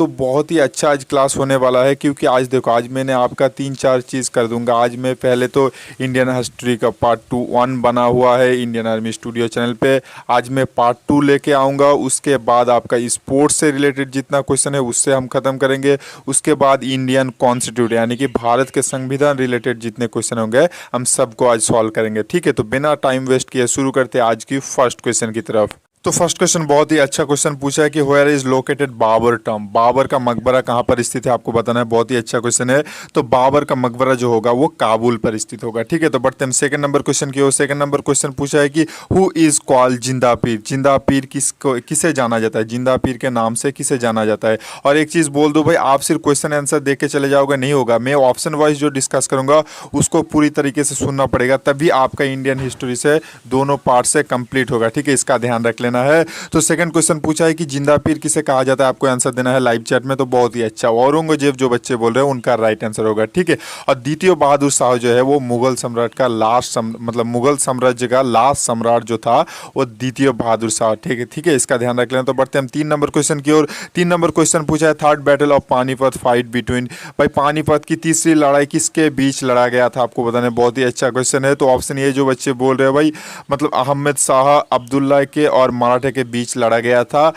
तो बहुत ही अच्छा आज क्लास होने वाला है, क्योंकि आज देखो, आज मैंने आपका 3-4 चीज़ कर दूंगा। आज मैं पहले तो इंडियन हिस्ट्री का पार्ट 1 बना हुआ है इंडियन आर्मी स्टूडियो चैनल पे। आज मैं पार्ट 2 लेके आऊँगा। उसके बाद आपका स्पोर्ट्स से रिलेटेड जितना क्वेश्चन है उससे हम ख़त्म करेंगे। उसके बाद इंडियन कॉन्स्टिट्यूशन यानी कि भारत के संविधान रिलेटेड जितने क्वेश्चन होंगे हम सबको आज सॉल्व करेंगे। ठीक है, तो बिना टाइम वेस्ट किए शुरू करते हैं आज की फर्स्ट क्वेश्चन की तरफ। तो फर्स्ट क्वेश्चन बहुत ही अच्छा क्वेश्चन पूछा है कि where is located Babur tomb. Babur का मकबरा कहाँ पर स्थित है आपको बताना है। बहुत ही अच्छा क्वेश्चन है। तो बाबर का मकबरा जो होगा वो काबुल पर स्थित होगा। ठीक है, तो बढ़ते हम सेकंड नंबर क्वेश्चन की ओर। सेकंड नंबर क्वेश्चन पूछा है कि हु इज कॉल्ड जिंदा पीर। जिंदा पीर किसे जाना जाता है, जिंदा पीर के नाम से किसे जाना जाता है। और एक चीज बोल दो भाई, आप सिर्फ क्वेश्चन आंसर देख के चले जाओगे नहीं होगा। मैं ऑप्शन वाइज जो डिस्कस करूंगा उसको पूरी तरीके से सुनना पड़ेगा, तभी आपका इंडियन हिस्ट्री से दोनों पार्ट से कंप्लीट होगा। ठीक है, इसका ध्यान रख लेना है। तो सेकंड क्वेश्चन पूछा है कि जिंदा पीर किसे कहा जाता है, आपको आंसर देना है लाइव चैट में। तो बहुत ही अच्छा, औरंगजेब जो बच्चे बोल रहे हैं उनका राइट आंसर होगा। ठीक है, और द्वितीय बहादुर शाह जो है वो मुगल सम्राट का लास्ट मतलब मुगल साम्राज्य का लास्ट सम्राट जो था वो द्वितीय बहादुर शाह। ठीक है, इसका ध्यान रख लेना। तो बढ़ते हम 3 नंबर क्वेश्चन की ओर। 3 नंबर क्वेश्चन पूछा है third battle of Panipat fight between. भाई पानीपत की तीसरी लड़ाई किसके बीच लड़ा गया था आपको बताना है। बहुत ही अच्छा क्वेश्चन है। तो ऑप्शन ए जो बच्चे बोल रहे हैं भाई, मतलब अहमद शाह अब्दुल्ला के और मराठे के बीच लड़ा गया था।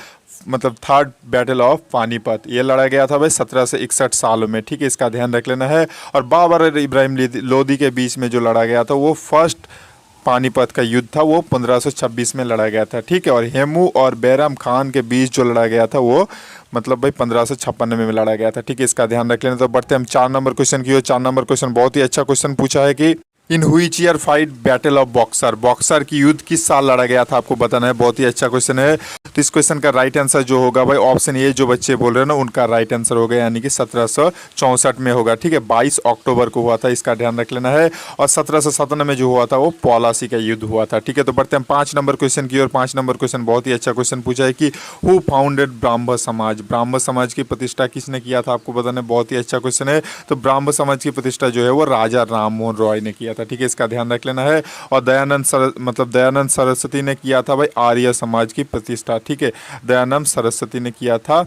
मतलब थर्ड बैटल ऑफ पानीपत ये लड़ा गया था भाई 1761 सालों में। ठीक है, इसका ध्यान रख लेना है। और बाबर और इब्राहिम लोदी के बीच में जो लड़ा गया था वो फर्स्ट पानीपत का युद्ध था, वो 1526 में लड़ा गया था। ठीक है, और हेमू और बैरम खान के बीच जो लड़ा गया था वो मतलब भाई 1556 में लड़ा गया था। ठीक है, इसका ध्यान रख लेना। तो बढ़ते हम 4 नंबर क्वेश्चन की ओर। 4 नंबर क्वेश्चन बहुत ही अच्छा क्वेश्चन पूछा है कि इन which year fight battle of boxer. Boxer की युद्ध किस साल लड़ा गया था आपको बताना है। बहुत ही अच्छा क्वेश्चन है। तो इस क्वेश्चन का राइट आंसर जो होगा भाई ऑप्शन ए जो बच्चे बोल रहे हैं ना उनका राइट आंसर होगा, यानी कि 1764 में होगा। ठीक है, 22 अक्टूबर को हुआ था, इसका ध्यान रख लेना है। और 1757 में जो हुआ था वो पॉलासी का युद्ध हुआ था। ठीक है, तो बढ़ते हैं 5 नंबर क्वेश्चन की ओर। 5 नंबर क्वेश्चन बहुत ही अच्छा क्वेश्चन पूछा है कि हु फाउंडेड ब्राह्मण समाज। ब्राह्मण समाज की प्रतिष्ठा किसने किया था आपको बताना है। बहुत ही अच्छा क्वेश्चन है। तो ब्राह्मण समाज की प्रतिष्ठा जो है वो राजा राम मोहन रॉय ने किया था। ठीक है, इसका ध्यान रख लेना है। और दयानंद सरस्वती ने किया था भाई आर्य समाज की प्रतिष्ठा। ठीक है, दयानंद सरस्वती ने किया था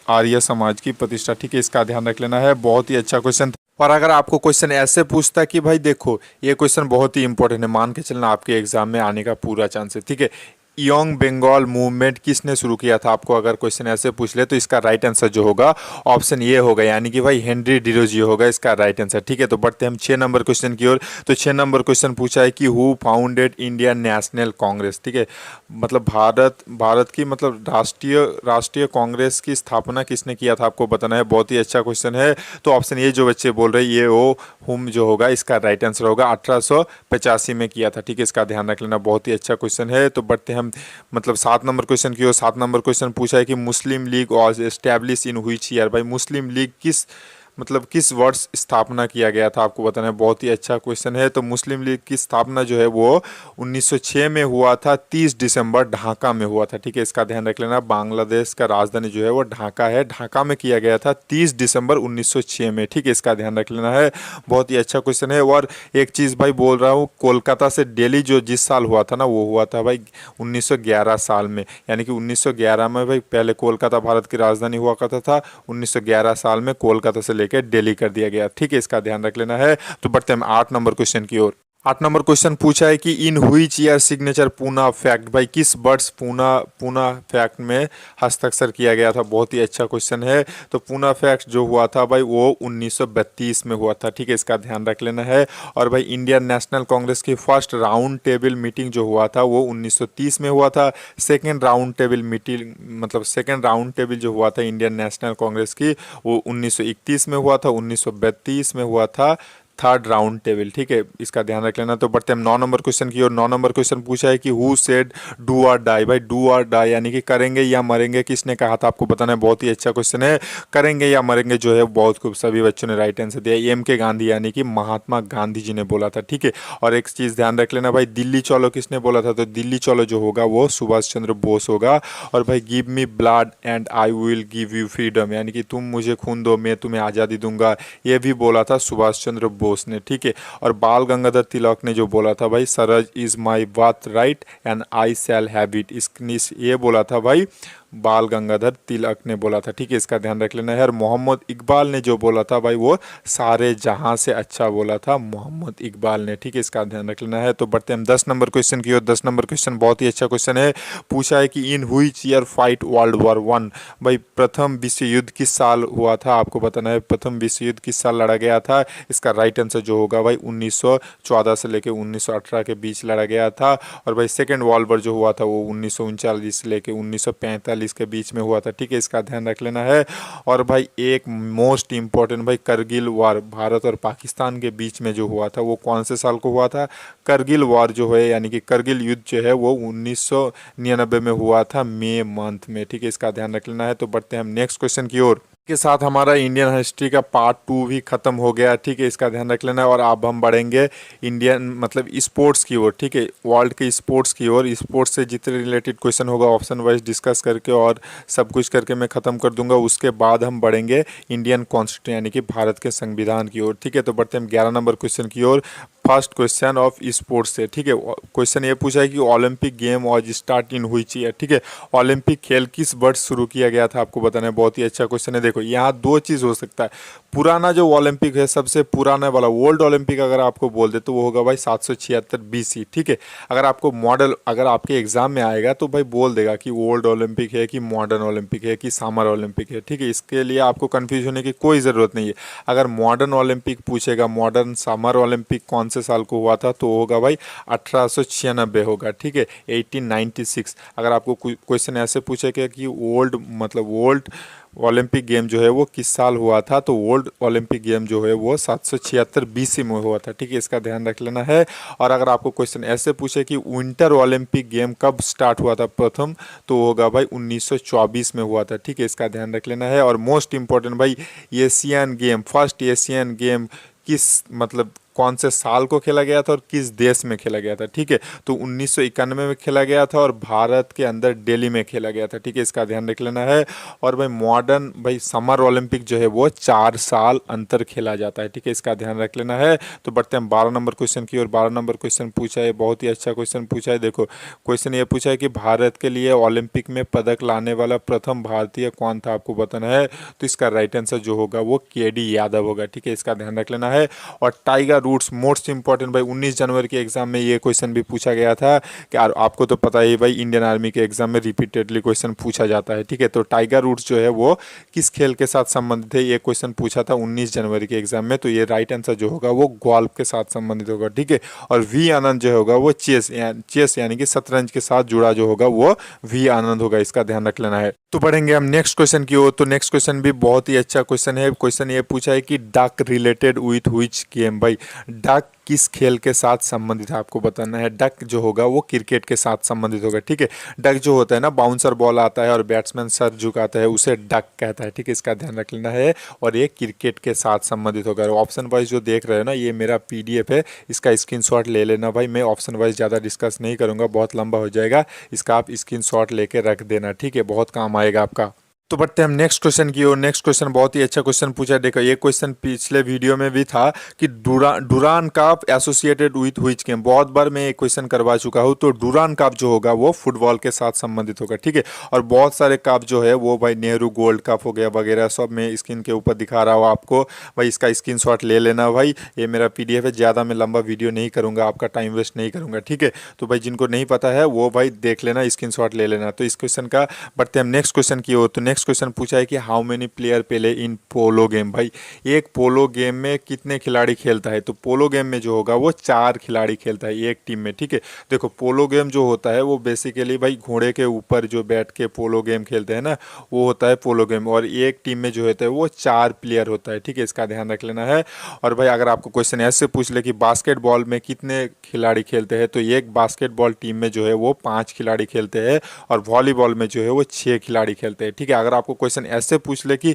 आर्य समाज की प्रतिष्ठा। ठीक है, इसका ध्यान रख लेना है। बहुत ही अच्छा क्वेश्चन। और अगर आपको क्वेश्चन ऐसे पूछता कि भाई देखो ये क्वेश्चन बहुत ही इंपॉर्टेंट है, मान के चलना आपके एग्जाम में आने का पूरा चांस है। ठीक है, यंग बंगाल मूवमेंट किसने शुरू किया था, आपको अगर क्वेश्चन ऐसे पूछ ले तो इसका राइट आंसर जो होगा ऑप्शन ये होगा, यानी कि भाई हेनरी डिरोजियो होगा इसका राइट आंसर। ठीक है, तो बढ़ते हम 6 नंबर क्वेश्चन की ओर। तो 6 नंबर क्वेश्चन पूछा है कि who founded Indian national Congress. ठीक है, मतलब भारत की मतलब राष्ट्रीय कांग्रेस की स्थापना किसने किया था आपको बताना है। बहुत ही अच्छा क्वेश्चन है। तो ऑप्शन ये जो बच्चे बोल रहे हैं ये वो हुम जो होगा इसका राइट आंसर होगा 1885 में किया था। ठीक है, इसका ध्यान रख लेना। बहुत ही अच्छा क्वेश्चन है। तो बढ़ते हम मतलब 7 नंबर क्वेश्चन की ओर। 7 नंबर क्वेश्चन पूछा है कि Muslim League was established in which year. भाई मुस्लिम लीग किस वर्ष स्थापना किया गया था आपको बताना है। बहुत ही अच्छा क्वेश्चन है। तो मुस्लिम लीग की स्थापना जो है वो 1906 में हुआ था, 30 दिसंबर ढाका में हुआ था। ठीक है, इसका ध्यान रख लेना। बांग्लादेश का राजधानी जो है वो ढाका है, ढाका में किया गया था 30 दिसंबर 1906 में। ठीक है, इसका ध्यान रख लेना है। बहुत ही अच्छा क्वेश्चन है। और एक चीज़ भाई बोल रहा हूँ, कोलकाता से दिल्ली जो जिस साल हुआ था ना वो हुआ था भाई 1911 साल में, यानी कि 1911 में भाई पहले कोलकाता भारत की राजधानी हुआ करता था। 1911 साल में कोलकाता से लेकर दिल्ली कर दिया गया। ठीक है, इसका ध्यान रख लेना है। तो बढ़ते हैं 8 नंबर क्वेश्चन की ओर। 8 नंबर क्वेश्चन पूछा है कि इन which year signature Poona fact. भाई किस वर्ष पूना फैक्ट में हस्ताक्षर किया गया था। बहुत ही अच्छा क्वेश्चन है। तो पूना फैक्ट जो हुआ था भाई वो 1932 में हुआ था। ठीक है, इसका ध्यान रख लेना है। और भाई इंडियन नेशनल कांग्रेस की फर्स्ट राउंड टेबल मीटिंग जो हुआ था वो 1930 में हुआ था। सेकेंड राउंड टेबल मीटिंग मतलब सेकेंड राउंड टेबल जो हुआ था इंडियन नेशनल कांग्रेस की वो 1931 में हुआ था। 1932 में हुआ था थर्ड राउंड टेबल। ठीक है, इसका ध्यान रख लेना। तो बढ़ते हम 9 नंबर क्वेश्चन की और। 9 नंबर क्वेश्चन पूछा है कि हु सेड डू और डाई। भाई डू और डाई यानी कि करेंगे या मरेंगे किसने कहा था आपको बताना है। बहुत ही अच्छा क्वेश्चन है। करेंगे या मरेंगे जो है बहुत खूब सभी बच्चों ने राइट आंसर दिया। एम के गांधी यानी कि महात्मा गांधी जी ने बोला था। ठीक है, और एक चीज़ ध्यान रख लेना भाई, दिल्ली चलो किसने बोला था। तो दिल्ली चलो जो होगा वो सुभाष चंद्र बोस होगा। और भाई give me blood and I will give you freedom, यानी कि तुम मुझे खून दो मैं तुम्हें आज़ादी दूंगा, ये भी बोला था सुभाष चंद्र बोस ने। ठीक है, और बाल गंगाधर तिलक ने जो बोला था भाई Swaraj is my birth right and I shall have it, ये बोला था भाई बाल गंगाधर तिलक ने बोला था, ठीक है, इसका ध्यान रख लेना है। और मोहम्मद इकबाल ने जो बोला था भाई वो सारे जहां से अच्छा बोला था मोहम्मद इकबाल ने, ठीक है, इसका ध्यान रख लेना है। तो बढ़ते हैं हम 10 नंबर क्वेश्चन की ओर। 10 नंबर क्वेश्चन बहुत ही अच्छा क्वेश्चन है। पूछा है कि इन which year fight world war one, भाई प्रथम विश्व युद्ध किस साल हुआ था, आपको बताना है प्रथम विश्व युद्ध किस साल लड़ा गया था। इसका राइट आंसर जो होगा भाई 1914 से लेकर 1918 के बीच लड़ा गया था। और भाई सेकेंड वर्ल्ड वॉर जो हुआ था वो 1939 से लेकर 1945 के बीच में हुआ था, ठीक है, इसका ध्यान रख लेना है। और भाई एक मोस्ट इंपॉर्टेंट भाई करगिल वार भारत और पाकिस्तान के बीच में जो हुआ था वो कौन से साल को हुआ था। करगिल वार जो है यानी कि करगिल युद्ध जो है वो 1999 में हुआ था मई मंथ में, ठीक है, इसका ध्यान रख लेना है। तो बढ़ते हैं हम नेक्स्ट क्वेश्चन की ओर। के साथ हमारा इंडियन हिस्ट्री का पार्ट 2 भी खत्म हो गया, ठीक है, इसका ध्यान रख लेना है। और अब हम बढ़ेंगे इंडियन मतलब स्पोर्ट्स की ओर, ठीक है, वर्ल्ड के स्पोर्ट्स की ओर। स्पोर्ट्स से जितने रिलेटेड क्वेश्चन होगा ऑप्शन वाइज डिस्कस करके और सब कुछ करके मैं ख़त्म कर दूंगा। उसके बाद हम बढ़ेंगे इंडियन कॉन्स्टिट्यूशन यानी कि भारत के संविधान की ओर, ठीक है। तो बढ़ते हैं 11 नंबर क्वेश्चन की ओर। फर्स्ट क्वेश्चन ऑफ स्पोर्ट्स से, ठीक है, क्वेश्चन ये पूछा है कि Olympic game was start in which year, ठीक है, ओलंपिक खेल किस वर्ष शुरू किया गया था, आपको बताना है। बहुत ही अच्छा क्वेश्चन है। देखो यहाँ दो चीज़ हो सकता है, पुराना जो ओलंपिक है सबसे पुराना वाला वर्ल्ड ओलंपिक अगर आपको बोल दे तो वो होगा भाई 776 BC, ठीक है। अगर आपको मॉडल अगर आपके एग्जाम में आएगा तो भाई बोल देगा कि वर्ल्ड ओलंपिक है कि मॉडर्न ओलंपिक है कि समर ओलंपिक है, ठीक है, इसके लिए आपको कन्फ्यूज होने की कोई ज़रूरत नहीं है। अगर मॉडर्न ओलंपिक पूछेगा मॉडर्न समर ओलंपिक कौन से साल को हुआ था तो होगा भाई 1896 होगा, ठीक है, 1896। अगर आपको क्वेश्चन ऐसे पूछेगा कि वर्ल्ड ओलंपिक गेम जो है वो किस साल हुआ था तो वर्ल्ड ओलंपिक गेम जो है वो 776 BC में हुआ था, ठीक है, इसका ध्यान रख लेना है। और अगर आपको क्वेश्चन ऐसे पूछे कि विंटर ओलंपिक गेम कब स्टार्ट हुआ था प्रथम तो होगा भाई 1924 में हुआ था, ठीक है, इसका ध्यान रख लेना है। और मोस्ट इंपॉर्टेंट भाई Asian game first Asian game किस मतलब कौन से साल को खेला गया था और किस देश में खेला गया था, ठीक है, तो 1991 में खेला गया था और भारत के अंदर दिल्ली में खेला गया था, ठीक है, इसका ध्यान रख लेना है। और भाई मॉडर्न भाई समर ओलंपिक जो है वो 4 साल अंतर खेला जाता है, ठीक है, इसका ध्यान रख लेना है। तो बढ़ते हैं 12 नंबर क्वेश्चन की और 12 नंबर क्वेश्चन पूछा है, बहुत ही अच्छा क्वेश्चन पूछा है। देखो क्वेश्चन ये पूछा है कि भारत के लिए ओलंपिक में पदक लाने वाला प्रथम भारतीय कौन था, आपको बताना है। तो इसका राइट आंसर जो होगा वो KD यादव होगा, ठीक है, इसका ध्यान रख लेना है। और टाइगर रूट्स मोस्ट इंपॉर्टेंट भाई 19 जनवरी के एग्जाम में ये क्वेश्चन भी पूछा गया था कि आपको तो पता ही भाई इंडियन आर्मी के एग्जाम में रिपीटेडली क्वेश्चन पूछा जाता है, ठीक है। तो टाइगर रूट्स जो है वो किस खेल के साथ संबंधित है, ये क्वेश्चन पूछा था 19 जनवरी के एग्जाम में। तो ये राइट आंसर जो होगा वो गोल्फ के साथ संबंधित होगा, ठीक है। और वी आनंद जो होगा वो चेस यानी कि शतरंज के साथ जुड़ा जो होगा वो वी आनंद होगा, इसका ध्यान रख लेना है। तो पढ़ेंगे हम नेक्स्ट क्वेश्चन की ओर। तो नेक्स्ट क्वेश्चन भी बहुत ही अच्छा क्वेश्चन है। क्वेश्चन ये पूछा है कि duck related with which game, भाई डक किस खेल के साथ संबंधित है, आपको बताना है। डक जो होगा वो क्रिकेट के साथ संबंधित होगा, ठीक है। डक जो होता है ना बाउंसर बॉल आता है और बैट्समैन सर झुकाता है उसे डक कहता है, ठीक है, इसका ध्यान रख लेना है। और ये क्रिकेट के साथ संबंधित होगा। ऑप्शन वाइज जो देख रहे हो ना ये मेरा PDF है, इसका स्क्रीनशॉट ले लेना भाई। मैं ऑप्शन वाइज ज़्यादा डिस्कस नहीं करूँगा, बहुत लंबा हो जाएगा, इसका आप स्क्रीनशॉट लेके रख देना, ठीक है, बहुत काम आएगा आपका। तो बढ़ते हैं हम नेक्स्ट क्वेश्चन की ओर। नेक्स्ट क्वेश्चन बहुत ही अच्छा क्वेश्चन पूछा है। देखो ये क्वेश्चन पिछले वीडियो में भी था कि Durand cup associated with which game, बहुत बार मैं ये क्वेश्चन करवा चुका हूँ। तो डुरान कप जो होगा वो फुटबॉल के साथ संबंधित होगा, ठीक है। और बहुत सारे कप जो है वो भाई नेहरू गोल्ड कप हो गया वगैरह सब मैं स्क्रीन के ऊपर दिखा रहा हूँ आपको, भाई इसका स्क्रीनशॉट ले लेना भाई। ये मेरा PDF है, ज़्यादा मैं लंबा वीडियो नहीं करूँगा, आपका टाइम वेस्ट नहीं करूँगा, ठीक है। तो भाई जिनको नहीं पता है वो भाई देख लेना, स्क्रीनशॉट ले लेना। तो इस क्वेश्चन का बढ़ते हम नेक्स्ट क्वेश्चन की ओर। तो नेक्स्ट क्वेश्चन पूछा है कि how many player play in polo game, भाई एक पोलो गेम में कितने खिलाड़ी खेलता है। तो पोलो गेम में जो होगा वो 4 खिलाड़ी खेलता है एक टीम में, ठीक है। देखो पोलो गेम जो होता है वो बेसिकली भाई घोड़े के ऊपर जो बैठ के पोलो गेम खेलते हैं ना वो होता है पोलो गेम। और एक टीम में जो होता है वो 4 प्लेयर होता है, ठीक है, इसका ध्यान रख लेना है। और भाई अगर आपको क्वेश्चन ऐसे पूछ ले कि बास्केटबॉल में कितने खिलाड़ी खेलते हैं तो एक बास्केटबॉल टीम में जो है वो 5 खिलाड़ी खेलते हैं और वॉलीबॉल में जो है वो 6 खिलाड़ी खेलते हैं, ठीक है। अगर आपको क्वेश्चन ऐसे पूछ ले कि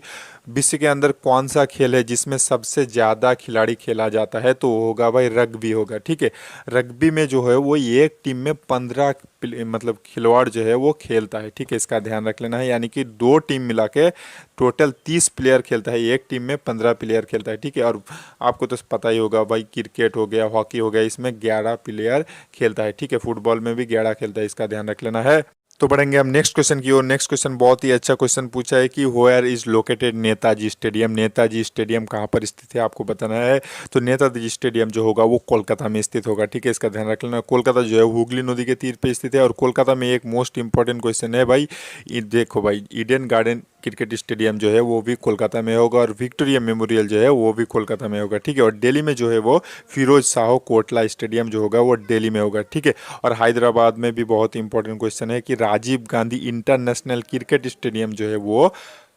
विश्व के अंदर कौन सा खेल है जिसमें सबसे ज़्यादा खिलाड़ी खेला जाता है तो होगा भाई रग्बी होगा, ठीक है। रग्बी में जो है वो एक टीम में 15 मतलब खिलवाड़ जो है वो खेलता है, ठीक है, इसका ध्यान रख लेना है। यानी कि 2 टीम मिला के टोटल 30 प्लेयर खेलता है, एक टीम में 15 प्लेयर खेलता है, ठीक है। और आपको तो पता ही होगा भाई क्रिकेट हो गया हॉकी हो गया इसमें 11 प्लेयर खेलता है, ठीक है। फुटबॉल में भी 11 खेलता है, इसका ध्यान रख लेना है। तो बढ़ेंगे हम नेक्स्ट क्वेश्चन की ओर। नेक्स्ट क्वेश्चन बहुत ही अच्छा क्वेश्चन पूछा है कि where is located Netaji stadium. Netaji stadium कहाँ पर स्थित है आपको बताना है। तो नेताजी स्टेडियम जो होगा वो कोलकाता में स्थित होगा, ठीक है, इसका ध्यान रख लेना। कोलकाता जो है हुगली नदी के तीर पे स्थित है। और कोलकाता में एक मोस्ट इंपॉर्टेंट क्वेश्चन है भाई, देखो भाई, ईडन गार्डन क्रिकेट स्टेडियम जो है वो भी कोलकाता में होगा, और विक्टोरिया मेमोरियल जो है वो भी कोलकाता में होगा, ठीक है। और दिल्ली में जो है वो फिरोज शाह कोटला स्टेडियम जो होगा वो दिल्ली में होगा, ठीक है। और हैदराबाद में भी बहुत इंपॉर्टेंट क्वेश्चन है कि Rajiv Gandhi international cricket stadium जो है वो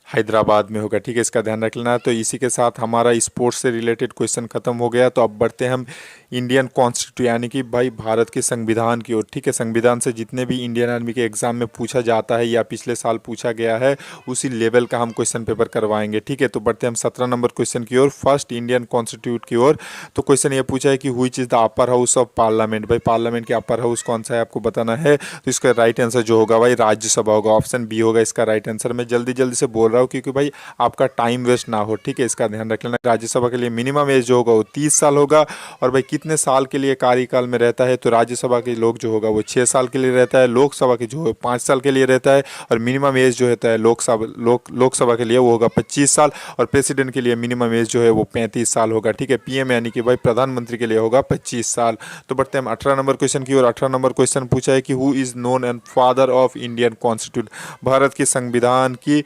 हैदराबाद में होगा, ठीक है, इसका ध्यान रख लेना। तो इसी के साथ हमारा स्पोर्ट्स से रिलेटेड क्वेश्चन खत्म हो गया। तो अब बढ़ते हैं हम इंडियन कॉन्स्टिट्यूशन यानी कि भाई भारत के संविधान की ओर, ठीक है। संविधान से जितने भी इंडियन आर्मी के एग्जाम में पूछा जाता है या पिछले साल पूछा गया है उसी लेवल का हम क्वेश्चन पेपर करवाएंगे, ठीक है। तो बढ़ते हैं हम 17 नंबर क्वेश्चन की ओर, फर्स्ट इंडियन कॉन्स्टिट्यूट की ओर। तो क्वेश्चन ये पूछा है कि which is the upper house of parliament. भाई पार्लियामेंट के अपर हाउस कौन सा है आपको बताना है। तो इसका राइट आंसर जो होगा भाई राज्यसभा होगा, ऑप्शन बी होगा इसका राइट आंसर। मैं जल्दी जल्दी से बोल रहा हूँ क्योंकि भाई आपका टाइम वेस्ट ना हो, ठीक है, इसका ध्यान रख लेना। राज्यसभा के लिए मिनिमम एज जो होगा वो 30 साल होगा। और भाई कितने साल के लिए कार्यकाल में रहता है, तो राज्यसभा के लोग जो होगा वो 6 साल के लिए रहता है, लोकसभा के जो है 5 साल के लिए रहता है। और मिनिमम एज जो होता है लोकसभा के लिए वो होगा 25 साल। और प्रेसिडेंट के लिए मिनिमम एज जो है वो 35 साल होगा, ठीक है। पीएम यानी कि भाई प्रधानमंत्री के लिए होगा 25 साल। तो बढ़ते हैं हम 18 नंबर क्वेश्चन की ओर। 18 नंबर क्वेश्चन पूछा है कि who is known and father of Indian constitute. Bharat के संविधान की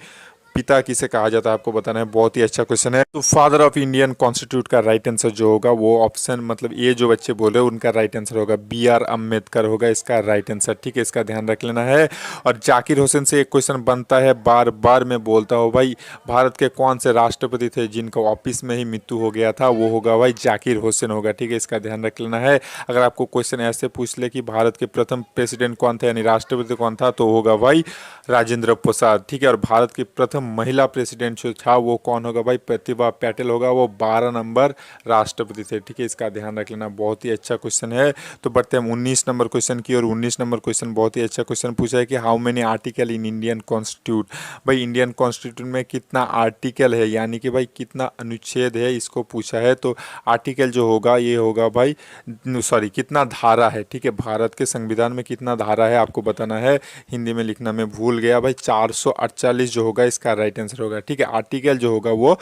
पिता किसे कहा जाता है आपको बताना है। बहुत ही अच्छा क्वेश्चन है। तो फादर ऑफ इंडियन कॉन्स्टिट्यूट का राइट आंसर जो होगा वो ऑप्शन, मतलब ये जो बच्चे बोल रहे हैं उनका राइट आंसर होगा बी आर अम्बेडकर होगा इसका राइट आंसर, ठीक है, इसका ध्यान रख लेना है। और जाकिर हुसैन से एक क्वेश्चन बनता है, बार बार मैं बोलता हूँ भाई, भारत के कौन से राष्ट्रपति थे जिनका ऑफिस में ही मृत्यु हो गया था, वो होगा भाई जाकिर हुसैन होगा, ठीक है, इसका ध्यान रख लेना है। अगर आपको क्वेश्चन ऐसे पूछ ले कि भारत के प्रथम प्रेसिडेंट कौन थे यानी राष्ट्रपति कौन था, तो होगा भाई राजेंद्र प्रसाद, ठीक है। और भारत की प्रथम महिला प्रेसिडेंट जो था वो कौन होगा भाई, प्रतिभा पाटिल होगा, वो 12 नंबर राष्ट्रपति थे, ठीक है, इसका ध्यान रख लेना। बहुत ही अच्छा क्वेश्चन है। तो बढ़ते हैं 19 नंबर क्वेश्चन की। और 19 नंबर क्वेश्चन बहुत ही अच्छा क्वेश्चन पूछा है कि how many article in Indian constitute. भाई इंडियन कॉन्स्टिट्यूट में कितना आर्टिकल है यानी कि भाई कितना अनुच्छेद है, इसको पूछा है। तो आर्टिकल जो होगा ये होगा भाई, सॉरी, कितना धारा है, ठीक है, भारत के संविधान में कितना धारा है आपको बताना है। हिंदी में लिखना मैं भूल गया भाई, 448 जो होगा इसका राइट आंसर होगा, ठीक है। आर्टिकल जो होगा वो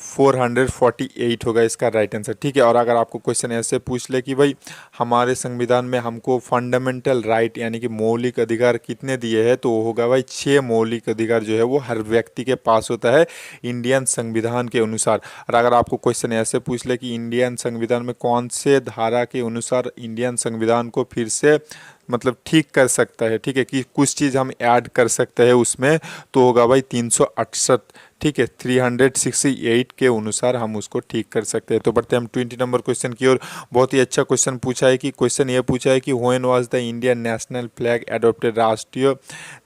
448 होगा इसका राइट आंसर, ठीक है। और अगर आपको क्वेश्चन ऐसे पूछ ले कि भाई हमारे संविधान में हमको फंडामेंटल राइट यानी कि मौलिक अधिकार कितने दिए हैं, तो वो होगा भाई 6 मौलिक अधिकार जो है वो हर व्यक्ति के पास होता है इंडियन संविधान के अनुसार। और अगर आपको क्वेश्चन ऐसे पूछ ले कि इंडियन संविधान में कौन से धारा के अनुसार इंडियन संविधान को फिर से मतलब ठीक कर सकता है, ठीक है, कि कुछ चीज़ हम ऐड कर सकते हैं उसमें, तो होगा भाई 368, ठीक है, 368 के अनुसार हम उसको ठीक कर सकते हैं। तो बढ़ते हैं हम 20 नंबर क्वेश्चन की ओर। बहुत ही अच्छा क्वेश्चन पूछा है कि क्वेश्चन ये पूछा है कि when was the Indian national flag adopted. राष्ट्रीय,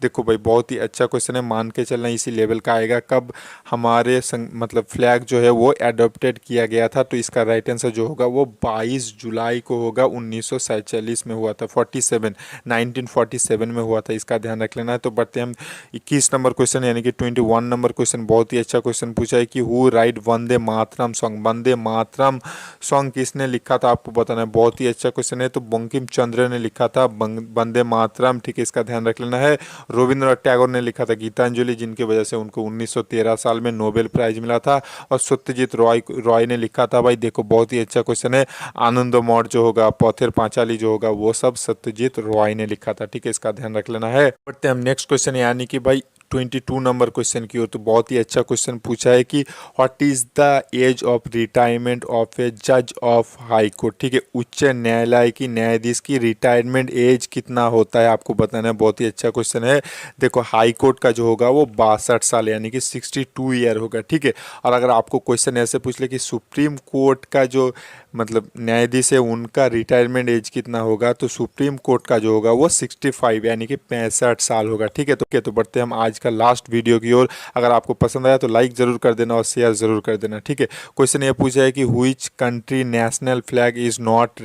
देखो भाई बहुत ही अच्छा क्वेश्चन है, मान के चलना इसी लेवल का आएगा। कब हमारे मतलब फ्लैग जो है वो एडॉप्टेड किया गया था, तो इसका राइट आंसर जो होगा वो 22 जुलाई को होगा, 1947 में हुआ था, 1947 में हुआ था, इसका ध्यान रख लेना है। तो बढ़ते हैं हम 21 नंबर क्वेश्चन यानी कि 21 नंबर क्वेश्चन। बहुत ही अच्छा क्वेश्चन पूछा है कि who right Vande Mataram song. Vande Mataram song किसने लिखा था आपको बताना है। बहुत ही अच्छा क्वेश्चन है। तो बंकिम चंद्र ने लिखा था वंदे मातरम, ठीक है, इसका ध्यान रख लेना है। रविंद्रनाथ टैगोर ने लिखा था गीतांजलि, जिनकी वजह से उनको 1913 साल में नोबेल प्राइज मिला था। और सत्यजीत रॉय ने लिखा था, भाई देखो बहुत ही अच्छा क्वेश्चन है, आनंद मोड जो होगा, पौथिर पांचाली जो होगा वो सब सत्यजीत रॉय ने लिखा था, ठीक है, इसका ध्यान रख लेना है। बढ़ते हैं हम नेक्स्ट क्वेश्चन यानी कि भाई 22 नंबर क्वेश्चन की ओर। तो बहुत ही अच्छा क्वेश्चन पूछा है कि what is the age of retirement of a जज ऑफ हाई कोर्ट, ठीक है, उच्च न्यायालय की न्यायाधीश की रिटायरमेंट एज कितना होता है आपको बताना है। बहुत ही अच्छा क्वेश्चन है। देखो हाई कोर्ट का जो होगा वो 62 साल यानी कि 62 ईयर होगा, ठीक है। और अगर आपको क्वेश्चन ऐसे पूछ ले कि सुप्रीम कोर्ट का जो मतलब न्यायाधीश है उनका रिटायरमेंट एज कितना होगा, तो सुप्रीम कोर्ट का जो होगा वो 65 यानी कि 65 साल होगा, ठीक है। तो बढ़ते हैं हम आज का लास्ट वीडियो की ओर। अगर आपको पसंद आया तो लाइक जरूर कर देना और शेयर जरूर कर देना, ठीक है। क्वेश्चन ये पूछा है कि which country national flag is not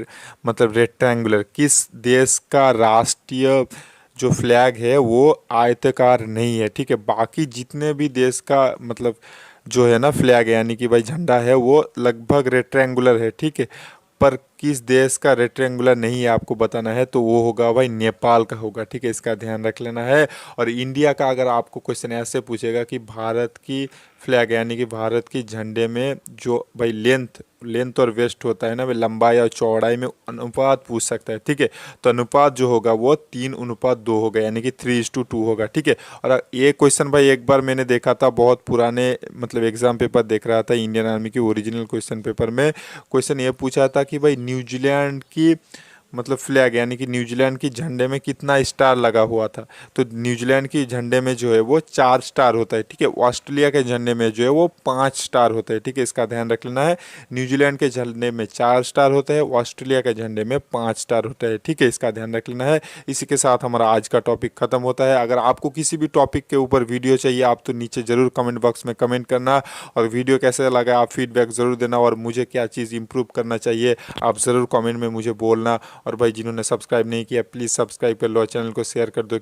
मतलब रेक्टेंगुलर। किस देश का राष्ट्रीय जो फ्लैग है वो आयताकार नहीं है, ठीक है। बाकी जितने भी देश का मतलब जो है ना फ्लैग है यानी कि भाई झंडा है वो लगभग रेक्टेंगुलर है, ठीक है। पर किस देश का रेक्टेंगुलर नहीं है आपको बताना है, तो वो होगा भाई नेपाल का होगा। ठीक है, इसका ध्यान रख लेना है। और इंडिया का अगर आपको क्वेश्चन ऐसे पूछेगा कि भारत की फ्लैग यानी कि भारत की झंडे में जो भाई लेंथ और वेस्ट होता है ना, भाई लंबाई और चौड़ाई में अनुपात पूछ सकता है। ठीक है, तो अनुपात जो होगा वो 3:2 होगा, यानी कि 3:2 होगा। ठीक है, और ये क्वेश्चन भाई एक बार मैंने देखा था, बहुत पुराने मतलब एग्जाम पेपर देख रहा था इंडियन आर्मी की ओरिजिनल क्वेश्चन पेपर में। क्वेश्चन ये पूछा था कि भाई न्यूजीलैंड की मतलब फ्लैग यानी कि न्यूजीलैंड की झंडे में कितना स्टार लगा हुआ था। तो न्यूजीलैंड की झंडे में जो है वो 4 स्टार होता है। ठीक है, ऑस्ट्रेलिया के झंडे में जो है वो 5 स्टार होता है। ठीक है, इसका ध्यान रख लेना है। न्यूजीलैंड के झंडे में 4 स्टार होता है, ऑस्ट्रेलिया के झंडे में 5 स्टार होता है। ठीक है, इसका ध्यान रख लेना है। इसी के साथ हमारा आज का टॉपिक खत्म होता है। अगर आपको किसी भी टॉपिक के ऊपर वीडियो चाहिए आप तो नीचे ज़रूर कमेंट बॉक्स में कमेंट करना, और वीडियो कैसे लगा आप फीडबैक ज़रूर देना, और मुझे क्या चीज़ इंप्रूव करना चाहिए आप ज़रूर कमेंट में मुझे बोलना। और भाई जिन्होंने सब्सक्राइब नहीं किया प्लीज़ सब्सक्राइब कर लो, चैनल को शेयर कर दो।